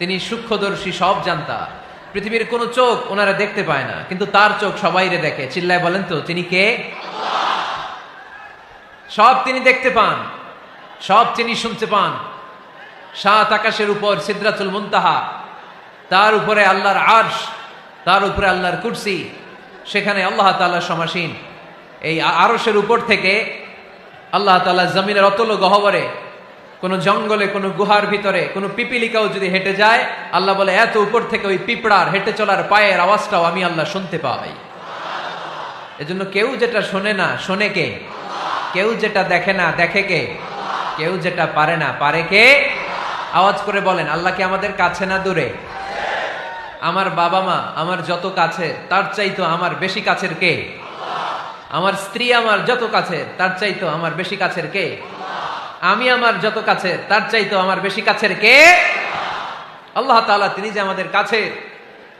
তিনি সূক্ষ্মদর্শী, সব জানতা। পৃথিবীর কোন চোখ ওনারা দেখতে পায় না, কিন্তু তার চোখ সবাইরে দেখে। চিল্লায় বলেন তো তিনি কে? সব তিনি দেখতে পান, সব তিনি শুনতে পান। সাত আকাশের উপর সিদরাতুল মুনতাহা, তার উপরে আল্লাহর আরশ, তার উপরে আল্লাহর কুরসি, সেখানে আল্লাহ তাআলা সমাসীন। এই আরশের উপর থেকে আল্লাহ তাআলা জমিনের অতল গহ্বরে, কোন জঙ্গলে, কোন গুহার ভিতরে কোন পিপিলিকাও যদি হেঁটে যায়, আল্লাহ বলে এত উপর থেকে ওই পিঁপড়ার হেঁটে চলার পায়ের আওয়াজটাও আমি আল্লাহ শুনতে পাই। এজন্য কেউ যেটা শোনে না শোনে কে? কেউ যেটা দেখে না দেখে কে? কেউ যেটা পারে না পারে কে? আওয়াজ করে বলেন, আল্লাহ কি আমাদের কাছে না দূরে? আমার বাবা মা আমার যত কাছে, তার চাইতো আমার বেশি কাছের কে? আমার স্ত্রী আমার যত কাছে, তার চাইতো আমার বেশি কাছের কে? আমি আমার যত কাছে, তার চাইতো আমার বেশি কাছের কে? আল্লাহ তাআলা তিনি যে আমাদের কাছে,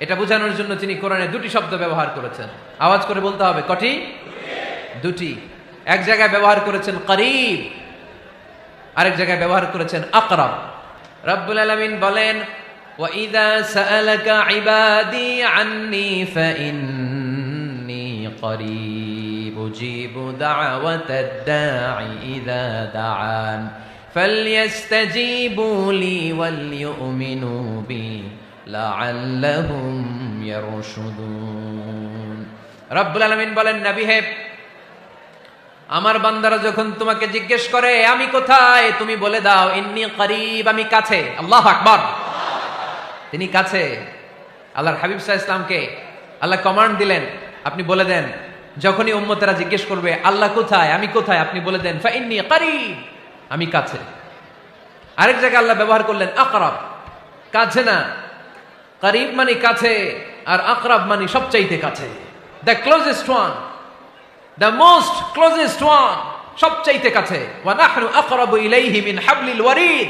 এটা বোঝানোর জন্য তিনি কোরআনে দুটি শব্দ ব্যবহার করেছেন। আওয়াজ করে বলতে হবে, কটি? দুটি। এক জায়গায় ব্যবহার করেছেন করিব, আরেক জায়গায় ব্যবহার করেছেন আকরাব। রব্বুল আলামিন বলেন, ওয়া ইযা সাআলাকা ইবাদি আন্নী ফাইন্নী করিব উজিবু দাওয়াতাদ দাঈ ইযা দাআন ফালইস্তাজিবু লি ওয়াল ইউমিনু বি লাআল্লাহুম ইয়ারশুদুন। রব্বুল আলামিন বলেন, নবী হে, আমার বান্দারা যখন তোমাকে জিজ্ঞেস করে আমি কোথায়, তুমি বলে দাও ইন্নী করিব, আমি কাছে। আল্লাহু আকবার, তিনি কাছে। আল্লাহর হাবিব সাল্লাল্লাহু আলাইহি ওয়াসাল্লামকে আল্লাহ কমান্ড দিলেন, আপনি বলে দেন, যখনই উম্মতেরা জিজ্ঞেস করবে আল্লাহ কোথায়, আমি কোথায়, আপনি বলে দেন ফা ইন্নী করিব, আমি কাছে। আরেক জায়গায় আল্লাহ ব্যবহার করলেন আকরাব, কাছে না। করিব মানে কাছে, আর আকরাব মানে সবচাইতে কাছে, the closest one, the most closest one, সবচাইতে কাছে। ওয়া নাহনু আকরাবু ইলাইহি মিন হাবলিল ওয়ারিদ।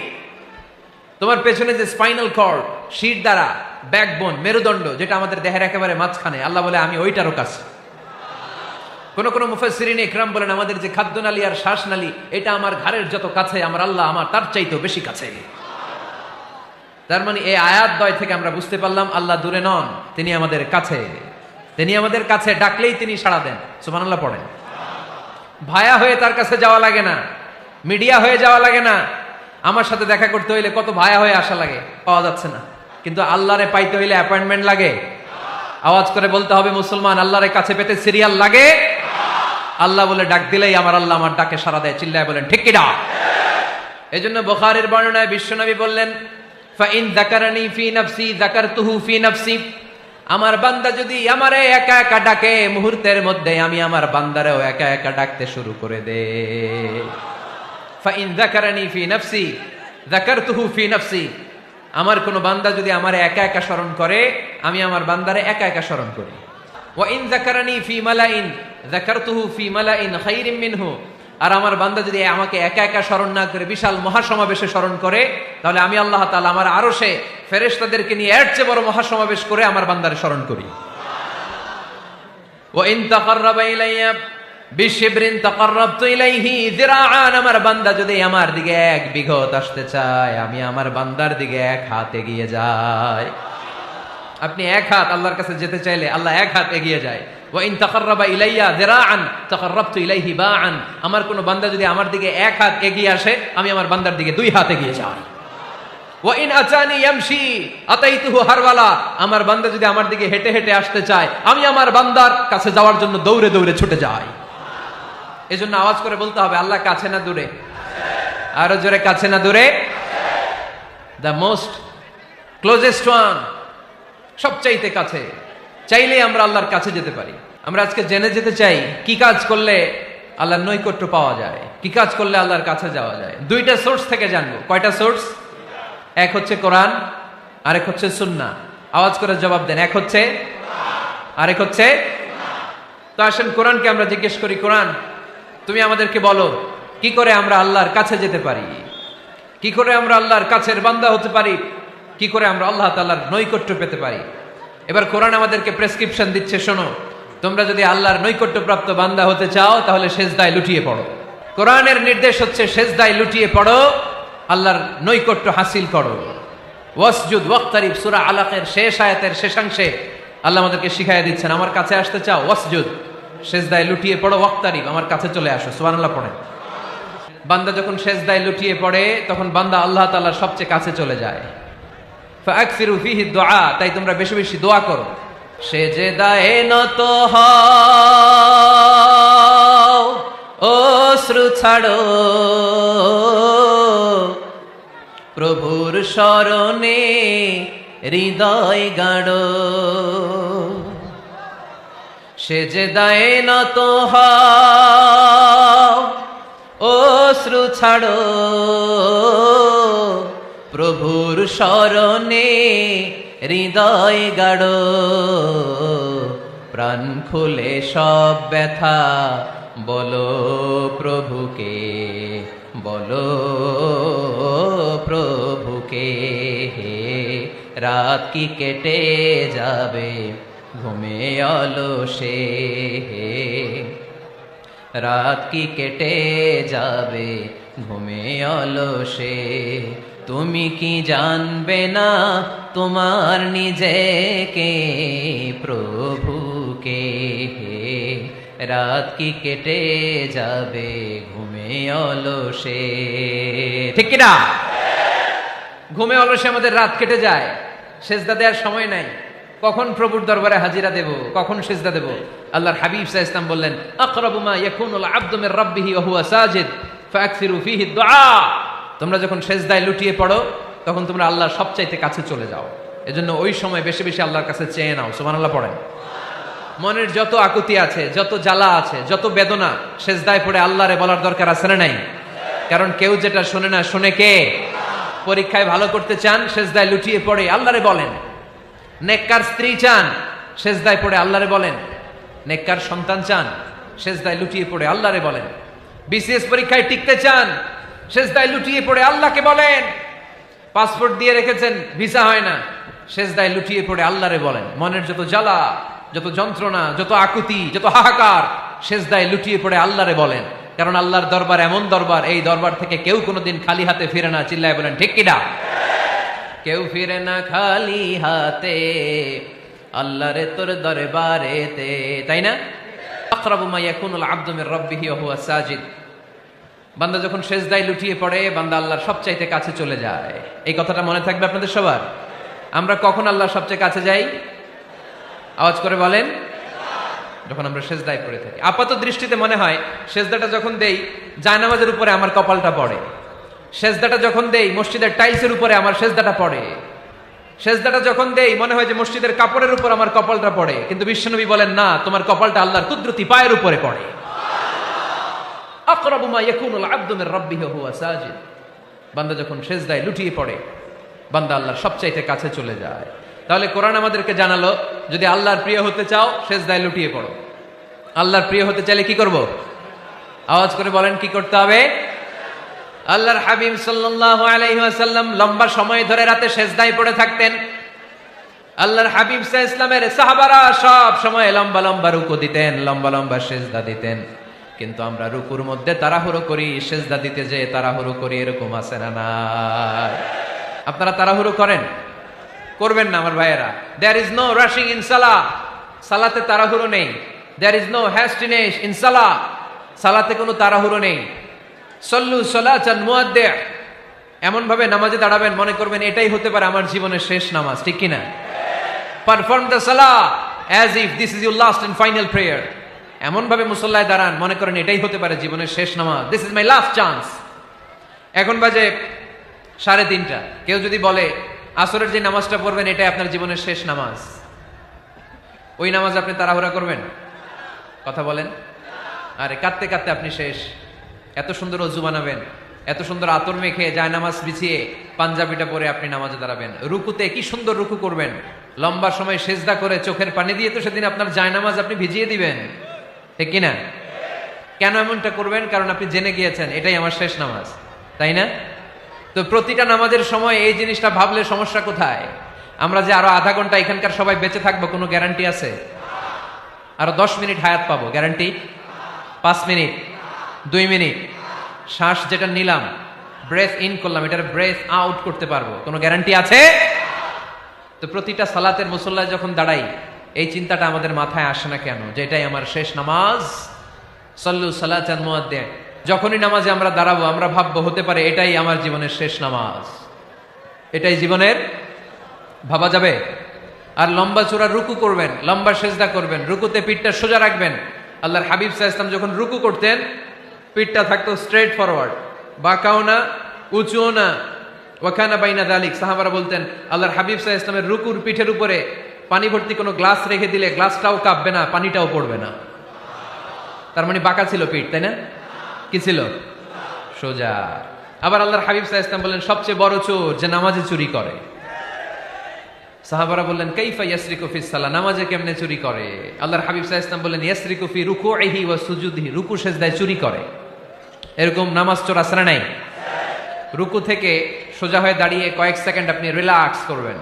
তোমার পেছনে যে স্পাইনাল কর্ড, শির দ্বারা, ব্যাকবোন, মেরুদণ্ড, যেটা আমাদের দেহের একেবারে মাঝখানে, আল্লাহ বলে আমি ওইটারও কাছে। কোন কোন মুফাসসিরিন ইকরাম বলেন, আমাদের যে খাদ্যনালী আর শ্বাসনালী, এটা আমার ঘাড়ের যত কাছে, আমার আল্লাহ আমার তার চাইতেও বেশি কাছে। তার মানে এই আয়াত দ্বয় থেকে আমরা বুঝতে পারলাম আল্লাহ দূরে নন, তিনি আমাদের কাছে। তিনি আমাদের কাছে, ডাকলেই তিনি সাড়া দেন। সুবহানাল্লাহ পড়েন। ভায়া হয়ে তার কাছে যাওয়া লাগে না, মিডিয়া হয়ে যাওয়া লাগে না। আমার সাথে দেখা করতে হইলে কত ভায়া হয়ে আসা লাগে, পাওয়া যাচ্ছে না। কিন্তু আল্লাহরে পাইতে হইলে অ্যাপয়েন্টমেন্ট লাগে। আওয়াজ করে বলতে হবে মুসলমান, আল্লাহরে কাছে পেতে সিরিয়াল লাগে। আল্লাহ বলে ডাক দিলেই আমার আল্লাহ আমার ডাকে সাড়া দেয়। চিল্লায় বলেন ঠিক কিনা? এজন্য বুখারীর বর্ণনায় বিশ্বনবী বললেন, ফা ইন যাকারানি ফি নাফসি যাকারতুহু ফি নাফসি। আমার বান্দা যদি আমারে একা একা ডাকে, মুহূর্তের মধ্যে আমি আমার বান্দারেও একা একা ডাকতে শুরু করে দে। ফাইন যাকারানি ফি নাফসি যাকারতুহু ফি নাফসি। আমার কোন বান্দা যদি আমারে একা একা স্মরণ করে, আমি আমার বান্দারে একা একা স্মরণ করি। ওয়া ইন যাকারানি ফি মালাইন যাকারতুহু ফি মালাইন খায়রিম মিনহু। আর আমার বান্দা যদি আমাকে একা একা স্মরণ না করে বিশাল মহাসমাবেশে স্মরণ করে, তাহলে আমি আল্লাহ তাআলা আমার আরশে ফেরেশতাদেরকে নিয়ে এর চেয়ে বড় মহাসমাবেশ করে আমার বান্দারে স্মরণ করি। ওয়া ইন তাকাররাবা ইলাইয়া বিশিবরিন তাকাররাবতু ইলাইহি যিরাআন। আমার বান্দা যদি আমার দিকে এক বিঘত আসতে চায়, আমি আমার বান্দার দিকে এক হাত এগিয়ে যাই। আপনি এক হাত আল্লাহর কাছে যেতে চাইলে আল্লাহ এক হাত এগিয়ে যায়। ওয়া ইন তাকাররাবা ইলাইয়া যিরাআন তাকাররাবতু ইলাইহি বাআন। আমার কোন বান্দা যদি আমার দিকে এক হাত এগিয়ে আসে, আমি আমার বান্দার দিকে দুই হাত এগিয়ে যাই। ওয়া ইন আতানি ইয়ামশি আতাইতুহু হারওয়ালা। আমার বান্দা যদি আমার দিকে হেঁটে হেঁটে আসতে চায়, আমি আমার বান্দার কাছে যাওয়ার জন্য দৌড়ে দৌড়ে ছুটে যাই। এজন্য আওয়াজ করে বলতে হবে, আল্লাহ কাছে না দূরে? আরো জোরে, কাছে না দূরে? দ্য মোস্ট ক্লোজেস্ট ওয়ান, সবচাইতে কাছে। চাইলেই আমরা আল্লাহর কাছে যেতে পারি। আমরা আজকে জেনে যেতে চাই কি কাজ করলে আল্লাহর নৈকট্য পাওয়া যায়, কি কাজ করলে আল্লাহর কাছে যাওয়া যায়। দুইটা সোর্স থেকে জানবো। কয়টা সোর্স? এক হচ্ছে কোরআন, আরেক হচ্ছে সুন্নাহ। আওয়াজ করে জবাব দেন, এক হচ্ছে, আরেক হচ্ছে। তো আসেন কোরআনকে আমরা জিজ্ঞেস করি, কোরআন তুমি আমাদেরকে বলো কি করে আমরা আল্লাহর কাছে যেতে পারি, কি করে আমরা আল্লাহর কাছের বান্দা হতে পারি, কি করে আমরা আল্লাহ তাআলার নৈকট্য পেতে পারি। এবার কোরআন আমাদেরকে প্রেসক্রিপশন দিচ্ছে, শোনো, তোমরা যদি আল্লাহর নৈকট্যপ্রাপ্ত বান্দা হতে চাও, তাহলে সেজদায় লুটিয়ে পড়ো। কোরআনের নির্দেশ হচ্ছে সেজদায় লুটিয়ে পড়ো, আল্লাহর নৈকট্য হাসিল করো। ওয়াসজুদ ওয়াক্তারিব সূরা আলাকের শেষ আয়াতের শেষাংশে আল্লাহ আমাদেরকে শিখাইয়া দিচ্ছেন, আমার কাছে আসতে চাও ওয়াসজুদ, সেজদায় লুটিয়ে পড়ো, ওয়াক্তারিব আমার কাছে চলে আসো। সুবহানাল্লাহ পড়েন। বান্দা যখন সেজদায় লুটিয়ে পড়ে তখন বান্দা আল্লাহ তাআলার সবচেয়ে কাছে চলে যায়। ফাআকসিরু ফীহি দুআ, তাই তোমরা বেশি বেশি দোয়া করো। সেজদায়ে নত হও, অশ্রু ছাড়ো, প্রভুর শরণে হৃদয় গাড়ো। সেজদায়ে নত হও, অশ্রু ছাড়ো, প্রভুর শরণে হৃদয় গাড়ো। প্রাণ খুলে সব ব্যথা বলো প্রভুকে, বলো প্রভুকে। রাত কি কেটে যাবে ঘুমে অলসে, রাত কি কেটে যাবে ঘুমে অলসে। তুমি কি জানবে না তোমার নিজেকে প্রভুকে, রাত কি কেটে যাবে ঘুমে অলসে। ঠিক কিনা? ঘুমে অলসে আমাদের রাত কেটে যায়, সেজদা দেওয়ার সময় নাই। কখন প্রভুর দরবারে হাজিরা দেব, কখন সেজদা দেব? আল্লাহর হাবিব সাল্লাল্লাহু আলাইহি ওয়াসাল্লাম বললেন, আকরাবু মা ইয়াকুনুল আবদু মির রাব্বিহি ওয়া হুয়া সাজিদ ফাআকসিরু ফীহি দুআ। তোমরা যখন সেজদায় লুটিয়ে পড়ো তখন তোমরা আল্লাহর সবচাইতে কাছে চলে যাও। এজন্য ওই সময় বেশি বেশি আল্লাহর কাছে চেয়ে নাও। সুবহানাল্লাহ পড়েন। মনের যত আকুতি আছে, যত জ্বালা আছে, যত বেদনা, সেজদায় পড়ে আল্লাহরে বলার দরকার আছে না নাই? কারণ কেউ যেটা শোনে না, শোনে কে? পরীক্ষায় ভালো করতে চান, সেজদায় লুটিয়ে পড়ে আল্লাহরে বলেন। নেককার স্ত্রী চান, সেজদায় পড়ে আল্লাহরে বলেন। নেককার সন্তান চান, সেজদায় লুটিয়ে পড়ে আল্লাহরে বলেন। বিসিএস পরীক্ষায় টিকতে চান, সেজদায় লুটিয়ে পড়ে আল্লাহকে বলেন। পাসপোর্ট দিয়ে রেখেছেন, ভিসা হয় না, সেজদায় লুটিয়ে পড়ে আল্লাহরে বলেন। মনের যত জ্বালা, যত যন্ত্রণা, যত আকুতি, যত হাহাকার, সেজদায় লুটিয়ে পড়ে আল্লাহরে বলেন। কারণ আল্লাহর দরবার এমন দরবার, এই দরবার থেকে কেউ কোনোদিন খালি হাতে ফিরে না। চিল্লায় বলেন ঠিক কিনা? কেউ ফিরে না খালি হাতে আল্লাহরে তোর দরবারেতে, তাই না? আকরাবু মা ইয়াকুনুল আবদু মির রাব্বিহি ওয়া হুয়া সাজিদ। বান্দা যখন সেজদায় লুটিয়ে পড়ে বান্দা আল্লাহর সবচাইতে কাছে চলে যায়। এই কথাটা মনে থাকবে আপনাদের সবার। আমরা কখন আল্লাহর সবচেয়ে কাছে যাই? আওয়াজ করে বলেন। যখন আমরা সেজদায় পড়ে থাকি। আপাত দৃষ্টিতে মনে হয় সেজদাটা যখন দেই জায়নামাজের উপরে আমার কপালটা পড়ে, সেজদাটা যখন দেই মসজিদের টাইলসের উপরে আমার সেজদাটা পড়ে, সেজদাটা যখন দেই মনে হয় যে মসজিদের কাপড়ের উপর আমার কপালটা পড়ে। কিন্তু বিশ্বনবী বলেন না, তোমার কপালটা আল্লাহর কুদরতি পায়ের উপরে পড়ে। আকরাবু মা ইয়াকুনুল আবদু মির রাব্বিহি ওয়া হুয়া সাজিদ। বান্দা যখন সেজদায় লুটিয়ে পড়ে বান্দা আল্লাহর সবচাইতে কাছে চলে যায়। তাহলে কোরআন আমাদেরকে জানালো, যদি আল্লাহর প্রিয় হতে চাও সেজদায় লুটিয়ে পড়ো। আল্লাহর প্রিয় হতে চাইলে কি করব? আওয়াজ করে বলেন কি করতে হবে? আল্লাহর হাবিব সাল্লাল্লাহু আলাইহি ওয়াসাল্লাম লম্বা সময় ধরে রাতে সেজদায় পড়ে থাকতেন। আল্লাহর হাবিব সাল্লাল্লাহু আলাইহি ওয়াসাল্লামের সাহাবারা সব সময় লম্বা লম্বা রুকু দিতেন, লম্বা লম্বা সেজদা দিতেন। কিন্তু আমরা রুকুর মধ্যে তাড়াহুড়ো করি, সেজদা দিতে যে তাড়াহুড়ো করি, এরকম আছে না নাই? আপনারা তাড়াহুড়ো করেন? করবেন না আমার ভাইয়েরা। There is no rushing in সালাহ। সালাতে তাড়াহুড়ো নেই। There is no hastiness in সালাহ। সালাতে কোনো তাড়াহুড়ো নেই। সল্লু সালাতান মুআদ্দি', এমন ভাবে নামাজে দাঁড়াবেন মনে করবেন এটাই হতে পারে আমার জীবনের শেষ নামাজ। ঠিক কি না? Perform the salah as if this is your last and final prayer. এমন ভাবে মুসল্লায় দাঁড়ান মনে করেন এটাই হতে পারে জীবনের শেষ নামাজ। This is my last chance. এখন বাজে 3:30। কেউ যদি বলে আসরের যে নামাজটা পড়বেন এটাই আপনার জীবনের শেষ নামাজ, ওই নামাজ আপনি তাড়াহুড়া করবেন? কথা বলেন। আরে কাঁদতে কাঁদতে আপনি শেষ। এত সুন্দর অজু বানাবেন, এত সুন্দর আতর মেখে যায় নামাজ বিছিয়ে পাঞ্জাবিটা পরে আপনি নামাজে দাঁড়াবেন। রুকুতে কি সুন্দর রুকু করবেন, লম্বা সময় সেজদা করে চোখের পানি দিয়ে তো সেদিন আপনার জায়নামাজ আপনি ভিজিয়ে দিবেন। ঠিক কিনা? কেন এমনটা করবেন? কারণ আপনি জেনে গিয়েছেন এটাই আমার শেষ নামাজ, তাই না? তো প্রতিটা নামাজের সময় এই জিনিসটা ভাবলে সমস্যা কোথায়? আমরা যে আরো আধা ঘন্টা এখানকার সবাই বেঁচে থাকবো কোনো গ্যারান্টি আছে? আরো 10 মিনিট হায়াত পাবো, গ্যারান্টি? 5 মিনিট, 2 মিনিট, শ্বাস যেটা নিলাম ব্রেথ ইন করলাম, এটার ব্রেথ আউট করতে পারবো, কোনো গ্যারান্টি আছে? তো প্রতিটা সালাতের মুসল্লায় যখন দাঁড়াই এই চিন্তাটা আমাদের মাথায় আসে না কেন, যে এটাই আমার শেষ নামাজ? সল্লু সালাতান মুআদ্দিন। যখনই নামাজে আমরা দাঁড়াবো আমরা ভাববো হতে পারে এটাই আমার জীবনের শেষ নামাজ, এটাই জীবনের, ভাবা যাবে? আর লম্বা চূড়া রুকু করবেন, লম্বা সেজদা করবেন, রুকুতে পিঠটা সোজা রাখবেন। আল্লাহর হাবিব সাল্লাল্লাহু আলাইহি ওয়াসাল্লাম যখন রুকু করতেন পিঠটা থাকতো স্ট্রেট ফরওয়ার্ড, বাঁকাও না উঁচুও না, ওয়াকানা বাইনা যালিক। সাহাবারা বলতেন আল্লাহর হাবিব সাল্লাল্লাহু আলাইহি ওয়াসাল্লামের রুকুর পিঠের উপরে পানি ভর্তি কোনো গ্লাস রেখে দিলে গ্লাসটাও কাঁপবে না, পানিটাও পড়বে না। তার মানে বাঁকা ছিল পিঠ, তাই না? কি ছিল? সোজা। আবার আল্লাহর হাবিব সাল্লাল্লাহু আলাইহি ওয়াসাল্লাম বললেন সবচেয়ে বড় চোর যে নামাজে চুরি করে। সাহাবারা বললেন কাইফা ইয়াসরিকু ফিস সালাহ, নামাজে কেমনে চুরি করে? আল্লাহর হাবিব সাল্লাল্লাহু আলাইহি ওয়াসাল্লাম বললেন ইয়াসরিকু ফি রুকুইহি ওয়া সুজুদিহি, রুকু সেজদায় চুরি করে। এরকম নামাজ চোর আছে না নাই? রুকু থেকে সোজা হয়ে দাঁড়িয়ে কয়েক সেকেন্ড আপনি রিল্যাক্স করবেন।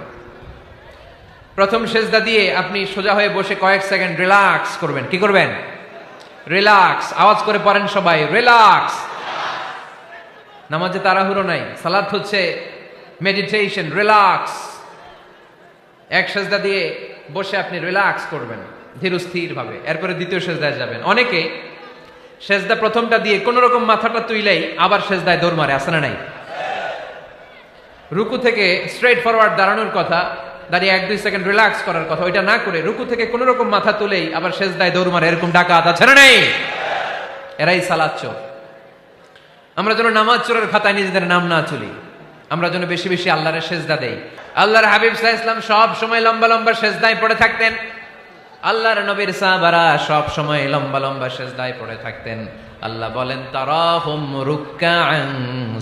প্রথম সেজদা দিয়ে আপনি সোজা হয়ে বসে কয়েক সেকেন্ড রিল্যাক্স করবেন। কি করবেন? রিল্যাক্স। আওয়াজ করে পড়েন সবাই, রিল্যাক্স। নামাজে তাড়াহুড়ো নাই, সালাত হচ্ছে মেডিটেশন, রিল্যাক্স। এক সেজদা দিয়ে বসে আপনি রিল্যাক্স করবেন ধীর স্থির ভাবে, এরপরে দ্বিতীয় সেজদায় যাবেন। অনেকে সেজদা প্রথমটা দিয়ে কোন রকম মাথাটা তুইলেই আবার সেজদায় দৌড় মারে, আছে না নাই? রুকু থেকে স্ট্রেট ফরওয়ার্ড দাঁড়ানোর কথা, দাঁড়িয়ে 1-2 সেকেন্ড রিল্যাক্স করার কথা, ওইটা না করে রুকু থেকে কোন রকম মাথা তুলেই আবার সেজদায় দৌড় মারে, এরকম ডাকাত আছে না নাই? এরাই সালাত চোর। আমরা যেন নামাজ চোরের খাতায় নিজেদের নাম না তুলি, আমরা যেন বেশি বেশি আল্লাহর সেজদা দেই। আল্লাহর হাবিব সাল্লাল্লাহু আলাইহি ওয়াসাল্লাম সব সময় লম্বা লম্বা সেজদায় পড়ে থাকতেন। আল্লাহর নবীর সাহাবারা সব সময় লম্বা লম্বা সেজদায় পড়ে থাকতেন। আল্লাহ বলেন তারাহুম রুকআন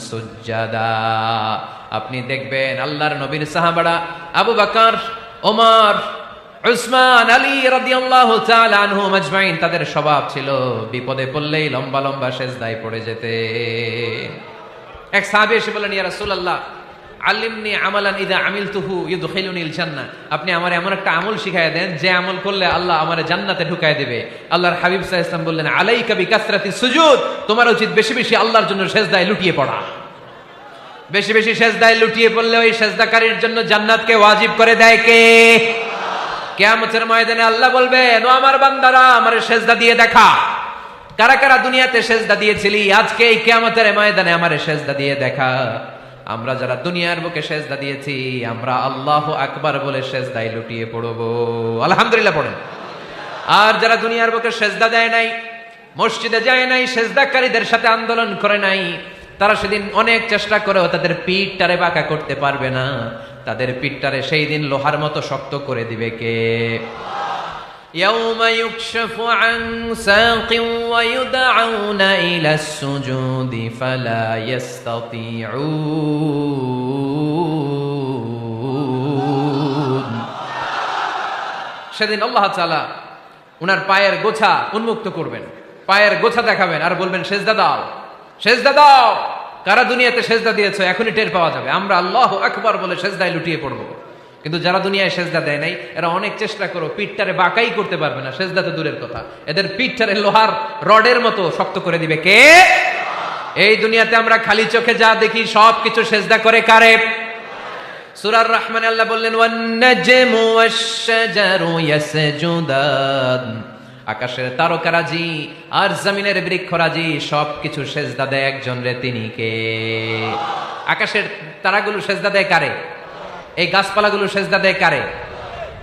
সুজদা, আপনি দেখবেন আল্লাহর নবীর সাহাবারা আবু বকর, ওমর, উসমান, আলী রাদিয়াল্লাহু তাআলা আনহুম আজমাইন, তাদের স্বভাব ছিল বিপদে পড়লেই লম্বা লম্বা সেজদায় পড়ে যেতে। এক সাহাবী এসে বললেন ইয়া রাসূলুল্লাহ আল্লিমনি আমালান ইযা আমিলতুহু ইউদখিলুনিল জান্নাহ, আপনি আমার এমন একটা আমল শিখাইয়া দেন যে আমল করলে আল্লাহ আমারে জান্নাতে ঢুকায় দিবে। আল্লাহর হাবিব সাল্লাল্লাহু আলাইহি ওয়াসাল্লাম বললেন আলাইকা বিকাসরাতিস সুজুদ, তোমার উচিত বেশি বেশি আল্লাহর জন্য সেজদায় লুটিয়ে পড়া। বেশি বেশি সেজদায় লুটিয়ে পড়লে ওই সেজদাকারীর জন্য জান্নাতকে ওয়াজিব করে দেয় কে? কিয়ামতের ময়দানে আল্লাহ বলবেন ও আমার বান্দারা আমারে সেজদা দিয়ে দেখা। কারা কারা দুনিয়াতে সেজদা দিয়েছিলি, আজকে এই কিয়ামতের ময়দানে আমারে সেজদা দিয়ে দেখা। আমরা যারা দুনিয়ার বুকে সেজদা দিয়েছি আমরা আল্লাহু আকবার বলে সেজদায় লুটিয়ে পড়বো, আলহামদুলিল্লাহ পড়েন। আর যারা দুনিয়ার বুকে সেজদা দেয় নাই, মসজিদে যায় নাই, সেজদাকারীদের সাথে আন্দোলন করে নাই, তারা সেদিন অনেক চেষ্টা করেও তাদের পিঠটারে বাঁকা করতে পারবে না। তাদের পিঠটারে সেই দিন লোহার মতো শক্ত করে দিবে কে? يوم يكشف عن ساق ويدعون إلى السجود فلا يستطيعون। সেদিন আল্লাহ তাআলা উনার পায়ের গোছা উন্মুক্ত করবেন, পায়ের গোছা দেখাবেন আর বলবেন সেজদা দাও, সেজদা দাও। কারা দুনিয়াতে সেজদা দিয়েছো এখনই টের পাওয়া যাবে। আমরা আল্লাহু আকবার বলে সেজদায় লুটিয়ে পড়বো। কিন্তু যারা দুনিয়ায় সেজদা দেয় নাই এরা অনেক চেষ্টা করো পিঠটারে বাঁকাই করতে পারবে না, সেজদা তো দূরের কথা, এদের পিঠটারে লোহার রডের মতো শক্ত করে দিবে কে? এই দুনিয়াতে আমরা খালি চোখে যা দেখি সব কিছু সেজদা করে কারে? সূরা রহমানে আল্লাহ বললেন ওয়ান নাজমু ওয়াশ-শাজারু ইয়াসজুদান, আকাশের তারকারাজি আর জমিনের বৃক্ষরাজি সবকিছু সেজদা দেয় একজন রে, তিনি কে? আকাশের তারাগুলো সেজদা দেয় কারে? এই গাছপালাগুলো সেজদা দেয় কারে?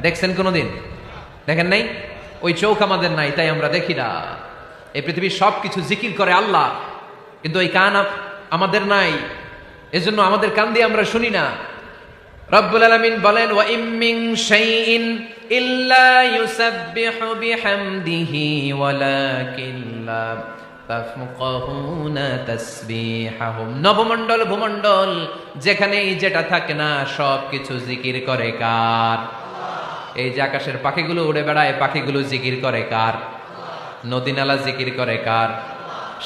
দেখছেন কোনোদিন? দেখেন নাই? ওই চোখ আমাদের নাই তাই আমরা দেখি না। এই পৃথিবীর সবকিছু জিকির করে আল্লাহ, কিন্তু ওই কান আমাদের নাই, এজন্য আমাদের কান দিয়ে আমরা শুনি না। রব্বুল আলামিন বলেন ওয়া ইম মিন শাইইন ইল্লা ইউসাব্বিহু বিহামদিহি ওয়ালাকিন লা তাফকাহুনা তাসবিহাহুম। নবমণ্ডল ভূমণ্ডল যেখানেই যেটা থাকে না সবকিছু জিকির করে কার? এই যে আকাশের পাখিগুলো উড়ে বেড়ায়, পাখিগুলো জিকির করে কার? নদী নালা জিকির করে কার?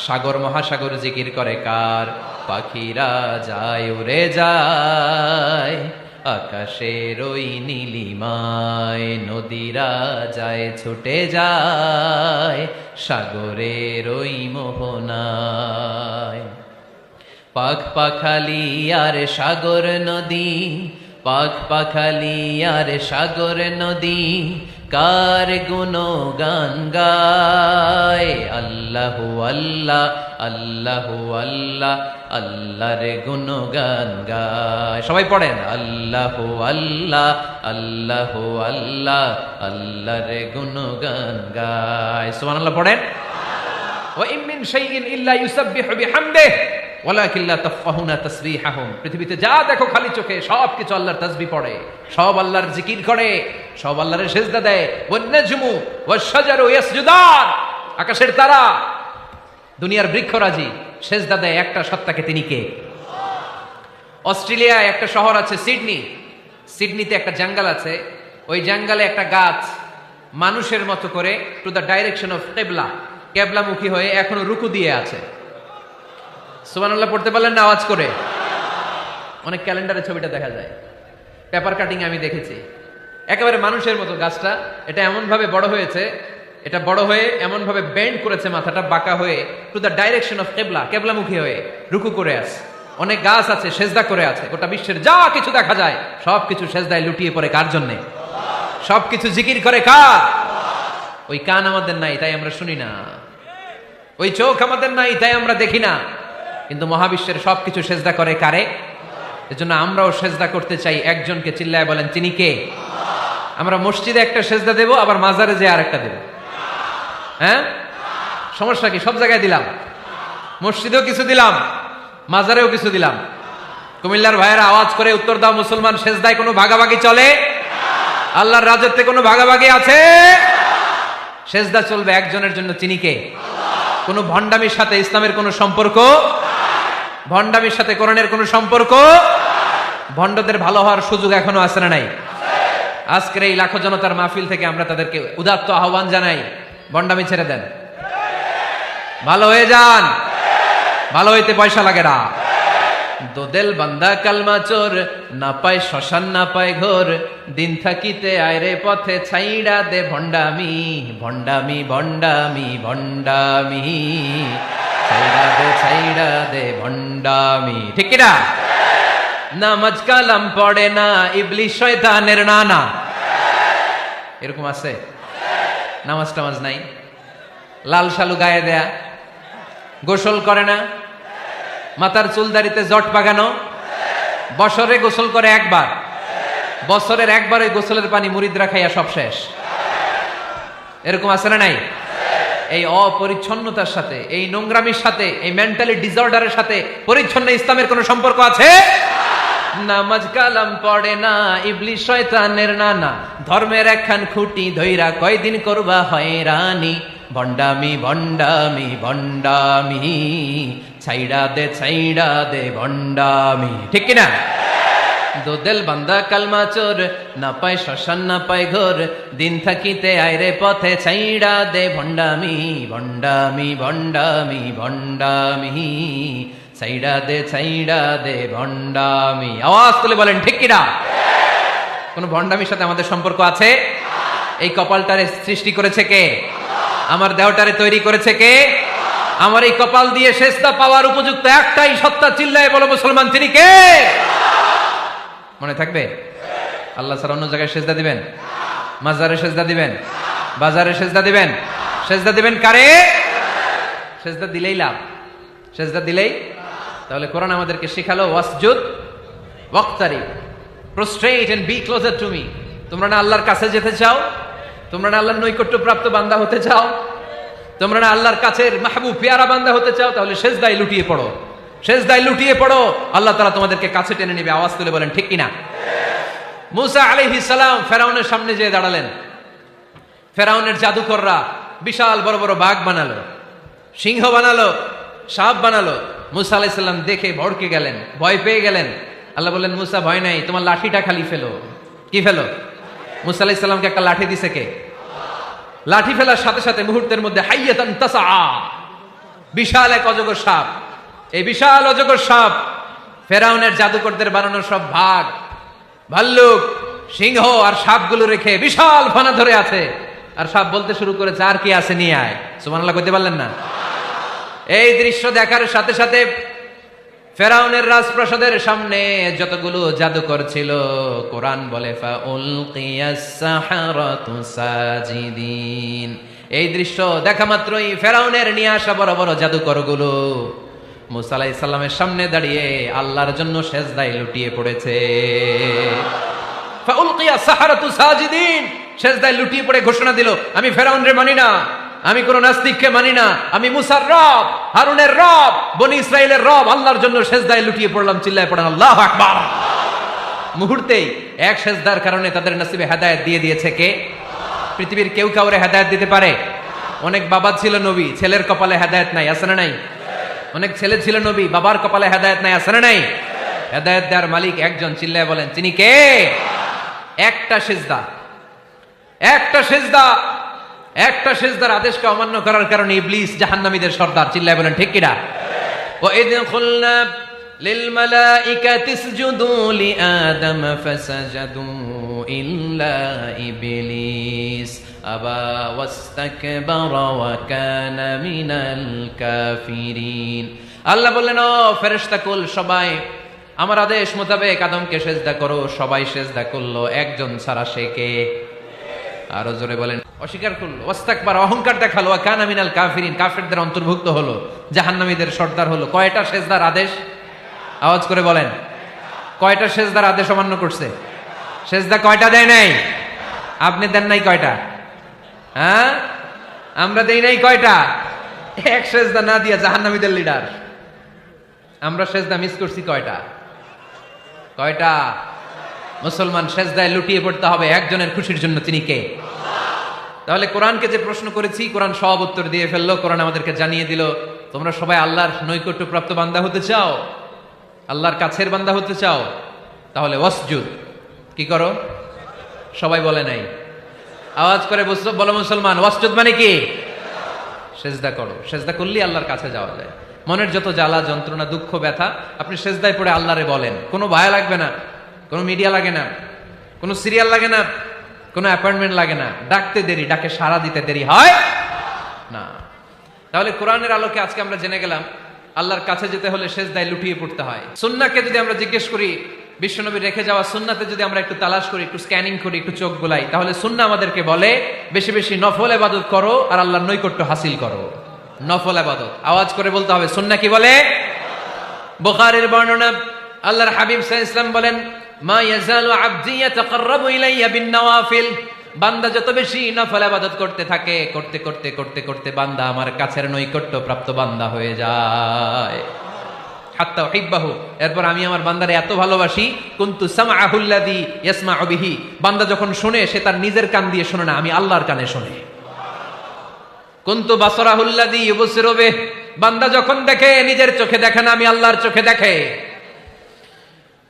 সাগর মহাসাগর জিকির করে কার? পাখিরা যায় উড়ে যায় আকাশের ওই নীলিমায়, নদীরা যায় ছুটে যায় সাগরের ওই মোহনায়। পাখ পাখালি আর সাগর নদী, পাখ পাখালি আর সাগর নদী, কার গুণগান গায়। আল্লাহু আল্লাহ, আল্লাহু আল্লাহ, আল্লাহর গুণগান গায়। সবাই পড়েন, আল্লাহু আল্লাহ, আল্লাহু আল্লাহ, আল্লাহর গুণগান গায়। সুবহানাল্লাহ পড়েন। ওয়া ইম মিন শাইইন ইল্লা ইউসাব্বিহু বিহামদিহি ওয়ালাকিন লা তাফকাহুনা তাসবিহাহুম। পৃথিবীতে যা দেখো খালি চোখে সব কিছু আল্লাহর তাসবিহ পড়ে, সব আল্লাহর জিকির করে, সব আল্লাহর সিজদা দেয়। One নাজমু wash শাজারু ইয়াসজুদান। আকাশের তারা, দুনিয়ার বৃক্ষরাজি সিজদা দেয় একটা সত্তাকে, তিনি কে? অস্ট্রেলিয়ায় একটা শহর আছে সিডনি, সিডনিতে একটা জঙ্গল আছে, ওই জঙ্গলে একটা গাছ মানুষের মতো করে টু দ্য ডাইরেকশন অফ কিবলা, কিবলামুখী হয়ে এখনো রুকু দিয়ে আছে। সুবহানাল্লাহ পড়তে পারলেন না আওয়াজ করে? অনেক ক্যালেন্ডারে ছবিটা দেখা যায়, পেপার কাটিং আমি দেখেছি। একেবারে মানুষের মতো গাছটা, এটা এমন ভাবে বড় হয়েছে, এটা বড় হয়ে এমন ভাবে বেন্ড করেছে, মাথাটা বাঁকা হয়ে টু দ্য ডাইরেকশন অফ কিবলা, কিবলামুখী হয়ে রুকু করে আছে। অনেক গাছ আছে সেজদা করে আছে। গোটা বিশ্বের যা কিছু দেখা যায় সবকিছু সেজদায় লুটিয়ে পড়ে কার জন্যে? সবকিছু জিকির করে কার? ওই কান আমাদের নাই তাই আমরা শুনি না, ওই চোখ আমাদের নাই তাই আমরা দেখি না, কিন্তু মহাবিশ্বের সবকিছু সেজদা করে কারে? এজন্য আমরাও সেজদা করতে চাই একজনকে। চিল্লায় বলেন, তিনি কে? আমরা মসজিদে একটা সেজদা দেব, আবার মাজারে যে আরেকটা দেব। হ্যাঁ, সমস্যা কি? সব জায়গায় দিলাম, মসজিদেও কিছু দিলাম, মাজারেও কিছু দিলাম। কুমিল্লার ভাইয়েরা আওয়াজ করে উত্তর দাও, মুসলমান সেজদায় কোনো ভাগাভাগি চলে? আল্লাহর রাজত্বে কোনো ভাগাভাগি আছে? সেজদা চলবে একজনের জন্য, তিনি কে? কোন ভণ্ডামির সাথে ইসলামের কোন সম্পর্ক, ভণ্ডামির সাথে কোরআনের কোন সম্পর্ক। ভণ্ডদের ভালো হওয়ার সুযোগ এখনো আছে না নাই? আজকের এই লাখো জনতার মাহফিল থেকে আমরা তাদেরকে উদাত্ত আহ্বান জানাই, ভণ্ডামি ছেড়ে দেন, ভালো হয়ে যান। ভালো হইতে পয়সা লাগে না। দোদেল বান্দা কালমা চোর, না পায় শ্মশান না পায় ঘোর, দিন থাকিতে আয়রে পথে ছাইড়া দে ভণ্ডামি, ভণ্ডামি ভণ্ডামি ভণ্ডামি, ছাইড়া দে ভণ্ডামি। ঠিক কিনা? নামাজ কালাম পড়ে না, ইবলিশ শয়তানের নানা। এরকম আছে? নামাজ টামাজ নাই, লাল শালু গায়ে দেয়া, গোসল করে না, মাথার চুলদারিতে জট পাকানো, বছরে গোসল করে একবার, বছরের একবার ওই গোসলের পানি মুরিদরা খাইয়া সব শেষ। এরকম আছে না নাই? এই অপরিচ্ছন্নতার সাথে, এই নোংরামির সাথে, এই মেন্টালি ডিসঅর্ডারের সাথে পরিচ্ছন্ন ইসলামের কোন সম্পর্ক আছে? নামাজ কালাম পড়ে না, ইবলিশ শয়তানের নানা, ধর্মের একখান খুঁটি ধইরা কয়দিন করবা হয়রানি, ভণ্ডামি ভণ্ডামি ভণ্ডামি, ছাইড়া দে ভণ্ডামি। ঠিক কিনা? দোদেল বান্দা কালমা চোর, না পায় শ্মশান না পায় ঘোর, দিন থাকিতে আয়রে পথে ছাইড়া দে ভণ্ডামি, ভণ্ডামি ভণ্ডামি ভণ্ডামি, ছাইড়া দে ভণ্ডামি। আওয়াজ তুলে বলেন ঠিক কিনা? কোন ভণ্ডামির সাথে আমাদের সম্পর্ক আছে? এই কপালটারে সৃষ্টি করেছে কে? আমার দেহটারে তৈরি করেছে কে? আমার এই কপাল দিয়ে সেজদা পাওয়ার উপযুক্ত একটাই সত্তা, চিল্লায় বলো মুসলমান, তিনি কে? মনে থাকবে? আল্লাহ ছাড়া অন্য জায়গায় সেজদা দিবেন? মাজারে সেজদা দিবেন? বাজারে সেজদা দিবেন? সেজদা দিবেন কারে? সেজদা দিলেই লাভ, সেজদা দিলেই। তাহলে কোরআন আমাদেরকে শিখালো, ওয়াসজুদ ওয়াক্তারিব, prostrate and be closer to me. তোমরা না আল্লাহর কাছে যেতে চাও? তোমরা না আল্লাহর নৈকট্য প্রাপ্ত বান্দা হতে চাও? তোমরা না আল্লাহর কাছের মাহবুব পেয়ারা বান্দা হতে চাও? তাহলে সেজদায় লুটিয়ে পড়ো, সেজদায় লুটিয়ে পড়ো, আল্লাহ তাআলা তোমাদেরকে কাছে টেনে নেবে। আওয়াজ তুলে বলেন ঠিক কিনা? মুসা আলাইহিস সালাম ফেরাউনের সামনে যেয়ে দাঁড়ালেন। ফেরাউনের জাদুকররা বিশাল বড় বড় বাঘ বানালো, সিংহ বানালো, সাপ বানালো। মুসা আলাইহিস সালাম দেখে ভড়কে গেলেন, ভয় পেয়ে গেলেন। আল্লাহ বললেন, মুসা ভয় নাই, তোমার লাঠিটা খালি ফেলো। কি ফেলো? মুসা আলাইহিস সালামকে একটা লাঠি দিছে কে? লাঠি ফেলার সাথে সাথে মুহূর্তের মধ্যে হাইয়াতান তাসআ, বিশাল এক অজগর সাপ। এই বিশাল অজগর সাপ ফেরাউনের জাদুকরদের বানানো সব ভাগ, ভাল্লুক, সিংহ আর সাপগুলো রেখে বিশাল ফানা ধরে আছে। আর সাপ বলতে শুরু করেছে, আর কি আছে নিয়ে আয়। সুবহানাল্লাহ কইতে পারলেন না? এই দৃশ্য দেখার সাথে সাথে ফেরাউনের রাজপ্রাসাদের সামনে যতগুলো জাদুকর ছিল, কোরআন বলে ফাউলকিয়াস সাহারাতু সাজিদিন। এই দৃশ্য দেখা মাত্রই ফেরাউনের নিয়ে আসা বড় বড় জাদুকরগুলো মুসা আলাইহিস সালামের সামনে দাঁড়িয়ে আল্লাহর জন্য সেজদায় লুটিয়ে পড়েছে। ফাউলকিয়াস সাহারাতু সাজিদিন, সেজদায় লুটিয়ে পড়ে ঘোষণা দিল, আমি ফেরাউনরে মানি না, আমি কোন নাস্তিককে মানি না, আমি মুসার রব, হারুনের রব, বনি ইসরাইলের রব, আল্লাহর জন্য সেজদায় লুটিয়ে পড়লাম। চিল্লায় পড়েন আল্লাহু আকবার। মুহূর্তেই এক সেজদার কারণে তাদের নসিবে হেদায়েত দিয়ে দিয়েছে কে? পৃথিবীর কেউ কাউরে হেদায়েত দিতে পারে? অনেক বাবা ছিল নবী, ছেলের কপালে হেদায়েত নাই, আছে না নাই? অনেক ছেলে ছিল নবী, বাবার কপালে হেদায়েত নাই, আছে না নাই? হেদায়েত দেওয়ার মালিক একজন, চিল্লায় বলেন তিনি কে? একটা সিজদা, একটা সিজদা, একটা সিজদার আদেশকে অমান্য করার কারণে ইবলিস জাহান্নামীদের সর্দার। চিল্লায় বলেন ঠিক কিনা? ওয়াইদ কুলনা লিল মালাইকাতি ইসজুদু লিআদম ফাসাজাদু ইল্লা ইবলিস আবা ওয়াস্তাকবারা ওয়া কানা মিনাল কাফিরিন। আল্লাহ বললেন, ও ফেরেশতাকুল সবাই আমার আদেশ মোতাবেক আদমকে সেজদা করো। সবাই সেজদা করলো, একজন ছাড়া, সে কে? আরো জোরে বলেন। অস্বীকার করলো, ওয়াস্তাকবার, অহংকার দেখালো, ওয়া কানা মিনাল কাফিরিন, কাফেরদের অন্তর্ভুক্ত হলো, জাহান্নামীদের সর্দার হলো। কয়টা সেজদার আদেশ? আওয়াজ করে বলেন, কয়টা সেজদার আদেশ অমান্য করছে? সেজদা কয়টা দেয় নাই? আপনি দেন নাই কয়টা? হ্যাঁ, আমরা দেই নাই কয়টা? এক সেজদা না দিয়া জাহান্নামীদের লিডার। আমরা সেজদা মিস করছি কয়টা? কয়টা? মুসলমান সেজদায় লুটিয়ে পড়তে হবে একজনের খুশির জন্য, তিনি কে? তাহলে কোরআনকে যে প্রশ্ন করেছি, কোরআন সব উত্তর দিয়ে ফেললো। কোরআন আমাদেরকে জানিয়ে দিল, তোমরা সবাই আল্লাহর নৈকট্য প্রাপ্ত বান্দা হতে চাও, আল্লাহর কাছের বান্দা হতে চাও, তাহলে ওয়াসজুদ, কি করো? সবাই বলে নাই, আওয়াজ করে বলো মুসলমান, ওয়াসজুদ মানে কি? সেজদা করো। সেজদা করলেই আল্লাহর কাছে যাওয়া যায়। মনের যত জ্বালা যন্ত্রণা দুঃখ ব্যথা আপনি সেজদায় পড়ে আল্লাহরে বলেন। কোনো ভায়া লাগবে না, কোনো মিডিয়া লাগে না, কোনো সিরিয়াল লাগে না, কোনো অ্যাপয়েন্টমেন্ট লাগে না, ডাকতে দেরি, ডাকে সাড়া দিতে দেরি হয় না। তাহলে কোরআনের আলোকে আজকে আমরা জেনে গেলাম আল্লাহর কাছে যেতে হলে সেজদায় লুটিয়ে পড়তে হয়। সুন্নাহকে যদি আমরা জিজ্ঞেস করি, বিশ্বনবী রেখে যাওয়া সুন্নাতে যদি আমরা একটু তালাশ করি, একটু স্ক্যানিং করি, একটু চোখ বোলাই, তাহলে সুন্নাহ আমাদেরকে বলে বেশি বেশি নফল ইবাদত করো আর আল্লাহর নৈকট্য হাসিল করো। নফল ইবাদত, আওয়াজ করে বলতে হবে, সুন্নাহ কি বলে? বুখারীর বর্ণনা, আল্লাহর হাবিব সাল্লাল্লাহু আলাইহি ওয়াসাল্লাম বলেন, মা ইয়াজালু আবদি ইয়াতাকাররাবু ইলাইয়া বিন নওয়াফিল, বান্দা যত বেশি নফল ইবাদত করতে থাকে, করতে করতে করতে করতে বান্দা আমার কাছের নৈকট্য প্রাপ্ত বান্দা হয়ে যায়। হাত্তা উহিব্বাহু, এরপর আমি আমার বান্দারে এত ভালোবাসি, কুনতু সামআহু আল্লাযী ইয়াসমাউ বিহি, বান্দা যখন শুনে সে তার নিজের কান দিয়ে শুনে না, আমি আল্লাহর কানে শুনে। কুনতু বাসরাহু আল্লাযী ইউবসিরু বিহি, বান্দা যখন দেখে নিজের চোখে দেখে না, আমি আল্লাহর চোখে দেখে।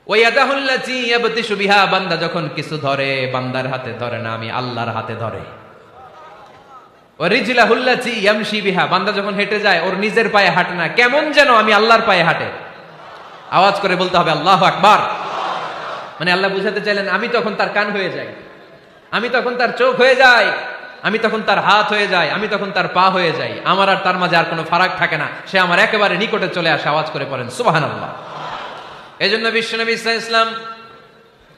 ওয়ায়াদাহু আল্লাতী ইয়াবতিশু বিহা, বান্দা যখন কিছু ধরে বান্দার হাতে ধরে না, আমি আল্লাহর হাতে ধরে। ওয়ারিজলাহু আল্লাতী ইয়ামশি বিহা, বান্দা যখন হেঁটে যায় ওর নিজের পায়ে হাঁটে না, কেমন যেন আমি আল্লাহর পায়ে হাঁটে। আওয়াজ করে বলতে হবে আল্লাহু আকবার। মানে আল্লাহ বুঝাতে চাইলেন আমি তখন তার কান হয়ে যাই, আমি তখন তার চোখ হয়ে যাই, আমি তখন তার হাত হয়ে যাই, আমি তখন তার পা হয়ে যাই, আমার আর তার মাঝে আর কোনো ফারাক থাকে না, সে আমার একেবারে নিকটে চলে আসে। আওয়াজ করে পড়েন সুবহানাল্লাহ। এজন্য বিশ্বনবী সাল্লাল্লাহু আলাইহি ওয়াসাল্লাম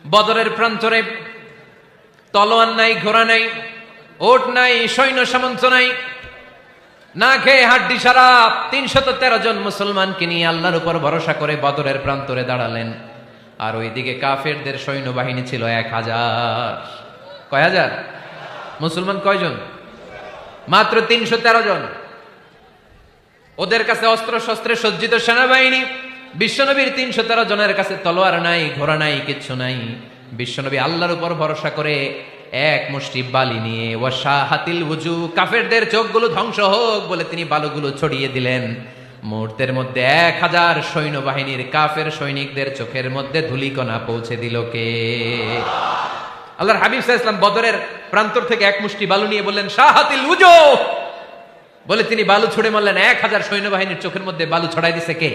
বদরের প্রান্তরে তলোয়ার নাই, ঘোড়া নাই, ওট নাই, সৈন্য সামন্ত নাই, না খেয়ে হাড্ডি সারা ৩১৩ জন মুসলমানকে নিয়ে আল্লাহর উপর ভরসা করে বদরের প্রান্তরে দাঁড়ালেন। আর ওইদিকে কাফেরদের সৈন্যবাহিনী ছিল ১০০০। কয় হাজার? মুসলমান কয়জন? মাত্র ৩১৩ জন। ওদের কাছে অস্ত্র শস্ত্রে সজ্জিত সেনাবাহিনী। বিশ্বনবীর ৩১৩ জনের কাছে তলোয়ার নাই, ঘোড়া নাই, কিচ্ছু নাই। বিশ্বনবী আল্লাহর উপর ভরসা করে এক মুষ্টি বালি নিয়ে ওয়াশাহাতিল ওযু, কাফেরদের চোখগুলো ধ্বংস হোক বলে তিনি বালুগুলো ছড়িয়ে দিলেন। মুহূর্তের মধ্যে ১০০০ সৈন্যবাহিনীর কাফের সৈনিকদের চোখের মধ্যে ধূলিকণা পৌঁছে দিল কে? আল্লাহর হাবিব সাল্লাল্লাহু আলাইহি ওয়াসাল্লাম বদরের প্রান্তর থেকে এক মুষ্টি বালু নিয়ে বললেন শাহাতিল ওযু বলে তিনি বালু ছুড়ে মারলেন। ১০০০ সৈন্যবাহিনীর চোখের মধ্যে বালু ছড়াই দিছে কে?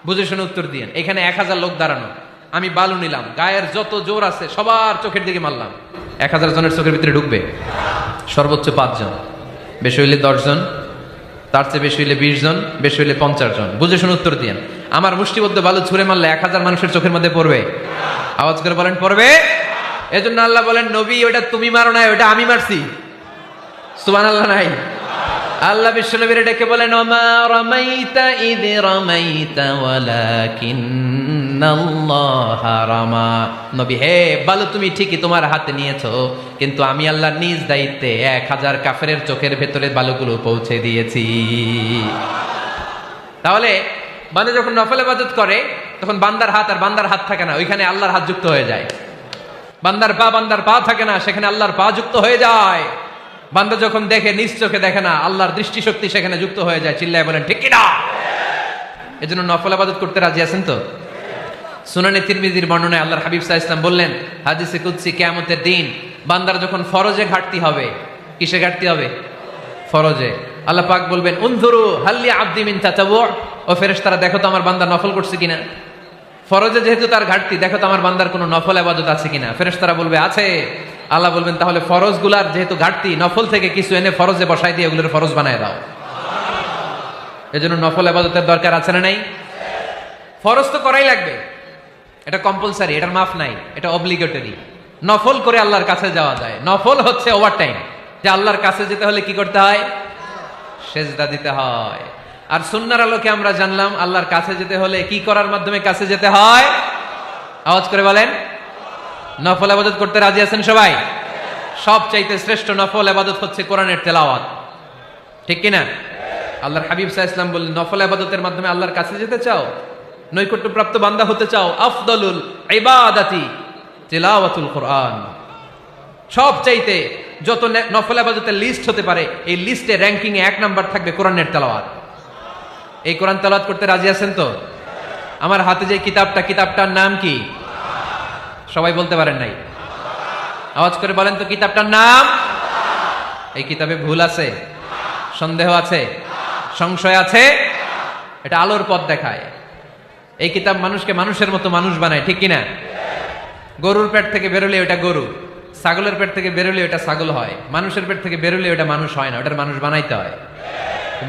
বুঝে শুনে উত্তর দিয়েন। এখানে ১০০০ লোক দাঁড়ানো, আমি বালু নিলাম, গায়ের যত জোর আছে সবার চোখের দিকে মারলাম। ১০০০ জনের চোখের ভিতরে ঢুকবে? সর্বোচ্চ ৫ জন, বেশি হইলে ১০ জন, তার চেয়ে বেশি হইলে ২০ জন, বেশি হইলে ৫০ জন। বুঝে শুনে উত্তর দিয়েন। আমার মুষ্টিবদ্ধ বালু ছুঁড়ে মারলে 1000 মানুষের চোখের মধ্যে পড়বে? আওয়াজ করে বলেন পড়বে। এজন্য আল্লাহ বলেন, নবী ওটা তুমি মারো নাই, ওটা আমি মারছি। সুবহানাল্লাহ নাই? আল্লাহ বিশ্বনবীর ডেকে বলেন, ওমা রামাইতা ইদ রামাইতা ওয়ালাকিন্নাল্লাহা রামা। নবী হে, বালু তুমি ঠিকই তোমার হাতে নিয়েছো, কিন্তু আমি আল্লাহ নিজ দায়িত্বে 1000 কাফেরের চোখের ভেতরে বালুগুলো পৌঁছে দিয়েছি। তাহলে বান্দা যখন নফল ইবাদত করে তখন বান্দার হাত আর বান্দার হাত থাকে না, ওইখানে আল্লাহর হাত যুক্ত হয়ে যায়। বান্দার পা থাকে না, সেখানে আল্লাহর পা যুক্ত হয়ে যায়। বান্দা যখন দেখে, নিজ চোখে দেখে না, আল্লাহর দৃষ্টিশক্তি সেখানে যুক্ত হয়ে যায়। চিল্লায় বলেন ঠিক কি না? এজন্য নফল ইবাদত করতে রাজি আছেন তো? সুনানে তিরমিজির বর্ণনায় আল্লাহর হাবিব সাল্লাল্লাহু আলাইহি ওয়াসাল্লাম বললেন, হাদিসে কুদসি, কিয়ামতের দিন বান্দার যখন ফরজে ঘাটতি হবে, কিসে ঘাটতি হবে? ফরজে। আল্লাহ পাক বলবেন, উনজুরু হাল লি আবদি মিন তাতাওয়ু, ও ফেরেশতারা দেখো তো আমার বান্দা নফল করছে কিনা। ফরজে যেহেতু তার ঘাটতি, দেখো তো আমার বান্দার কোনো নফল ইবাদত আছে কিনা। ফেরেশতারা বলবে আছে। আল্লাহ বলবেন, তাহলে ফরজগুলার যেহেতু ঘাটতি, নফল থেকে কিছু এনে ফরজে বসাই দিয়ে ওগুলোর ফরজ বানায় দাও। এজন্য নফল ইবাদতের দরকার আছে না নাই? ফরজ তো করাই লাগবে, এটা কম্পালসারি, এটার মাফ নাই, এটা অব্লিগেটরি। নফল করে আল্লাহর কাছে যাওয়া যায়। নফল হচ্ছে ওভারটাইম, যে আল্লাহর কাছে যেতে হলে কি করতে হয়? সেজদা দিতে হয়। আর সুন্নাহর আলোকে আমরা জানলাম, আল্লাহর কাছে যেতে হলে কি করার মাধ্যমে কাছে যেতে হয়? আওয়াজ করে বলেন, নফল ইবাদত করতে রাজি আছেন সবাই? সবচাইতে শ্রেষ্ঠ নফল ইবাদত হচ্ছে কোরআনের তেলাওয়াত, ঠিক কি না? আল্লাহর হাবিব সাল্লাল্লাহু আলাইহি ওয়াসাল্লাম বললেন, নফল ইবাদতের মাধ্যমে আল্লাহর কাছে যেতে চাও, নৈকট্যপ্রাপ্ত বান্দা হতে চাও, আফদলুল ইবাদাতি তিলাওয়াতুল কোরআন। সবচাইতে যত নফল ইবাদতের লিস্ট হতে পারে, এই লিস্টে র্যাঙ্কিং এ 1 নাম্বার থাকবে কোরআনের তেলাওয়াত। এই কোরআন তেলাওয়াত করতে রাজি আছেন তো? আমার হাতে যে কিতাবটার নাম কি? সবাই বলতে পারেন নাই? আওয়াজ করে বলেন তো, কিতাবটার নাম? এই কিতাবে ভুল আছে? সন্দেহ আছে? সংশয় আছে? এটা আলোর পথ দেখায়। এই কিতাব মানুষকে মানুষের মতো মানুষ বানায়, ঠিক কিনা? গরুর পেট থেকে বেরোলে ওটা গরু, ছাগলের পেট থেকে বেরোলে ওটা ছাগল হয়, মানুষের পেট থেকে বেরোলে ওটা মানুষ হয় না, ওটার মানুষ বানাইতে হয়।